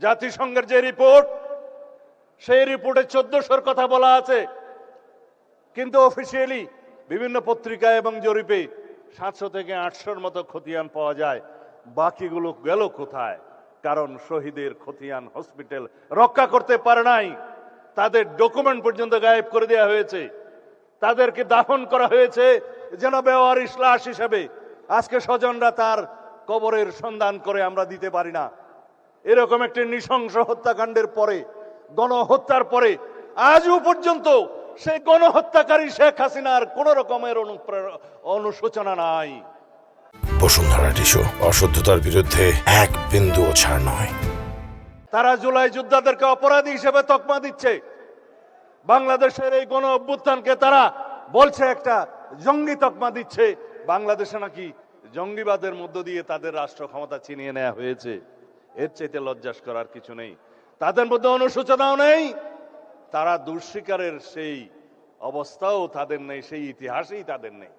জাতিসংঘের যে রিপোর্ট, সেই রিপোর্টে 1400-র কথা বলা আছে, কিন্তু অফিসিয়ালি বিভিন্ন পত্রিকায় এবং জরিপে 700 থেকে 800-র মতো খতিয়ান পাওয়া যায়। বাকিগুলো গেল কোথায়? কারণ শহীদের খতিয়ান হসপিটাল রক্ষা করতে পারে নাই, তাদের ডকুমেন্ট পর্যন্ত গায়েব করে দেওয়া হয়েছে, তাদেরকে দাফন করা হয়েছে যেন বেওয়ারিশ লাশ হিসেবে। আজকে স্বজনরা তার কবরের সন্ধান করে আমরা দিতে পারি না। এরকম একটি নৃশংস হত্যাকাণ্ডের পরে, গণহত্যার পরে আজও পর্যন্ত সেই গণহত্যাকারী শেখ হাসিনার কোন রকমের অনুশোচনা নাই। বসুন্ধরা টিস্যু, অশুদ্ধতার বিরুদ্ধে এক বিন্দুও ছাড় নয়। তারা জুলাই যোদ্ধাদেরকে অপরাধী হিসেবে তকমা দিচ্ছে। বাংলাদেশের এই গণ অভ্যুত্থানকে তারা বলছে একটা জঙ্গি তকমা দিচ্ছে। বাংলাদেশে নাকি জঙ্গিবাদের মধ্য দিয়ে তাদের রাষ্ট্র ক্ষমতা ছিনিয়ে নেওয়া হয়েছে। এর চাইতে লজ্জাস করার কিছু নেই। তাদের মধ্যে অনুশোচনাও নেই, তারা দুঃস্বীকারের সেই অবস্থাও তাদের নেই, সেই ইতিহাসেই তাদের নেই।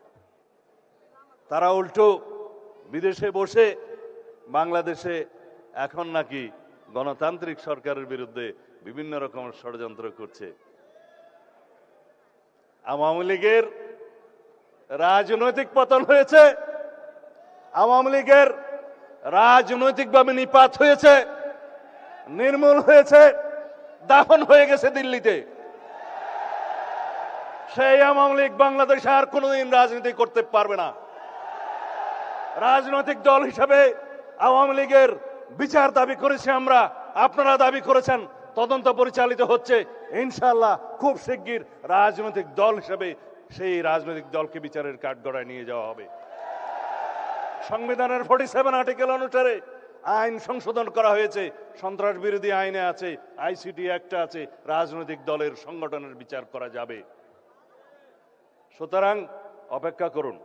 তারা উল্টো বিদেশে বসে বাংলাদেশে এখন নাকি গণতান্ত্রিক সরকারের বিরুদ্ধে বিভিন্ন রকম ষড়যন্ত্র করছে। আওয়ামী লীগের রাজনৈতিক পতন হয়েছে, আওয়ামী লীগের রাজনৈতিকভাবে নিপাত হয়েছে, নির্মূল হয়েছে, দাফন হয়ে গেছে দিল্লিতে। সেই আওয়ামী লীগ বাংলাদেশে আর কোনোদিন রাজনীতি করতে পারবে না। রাজনৈতিক দল হিসেবে আওয়ামী লীগের বিচার দাবি করেছি আমরা, আপনারা দাবি করেছেন, তদন্ত পরিচালিত হচ্ছে। ইনশাআল্লাহ খুব শিগগির রাজনৈতিক দল হিসেবে সেই রাজনৈতিক দলকে বিচারের কাঠগড়ায় নিয়ে যাওয়া হবে। সংবিধানের 47 আর্টিকেল অনুসারে আইন সংশোধন করা হয়েছে, সন্ত্রাস বিরোধী আইনে আছে, আইসিটি অ্যাক্টে আছে, রাজনৈতিক দলের সংগঠনের বিচার করা যাবে। সুতরাং অপেক্ষা করুন।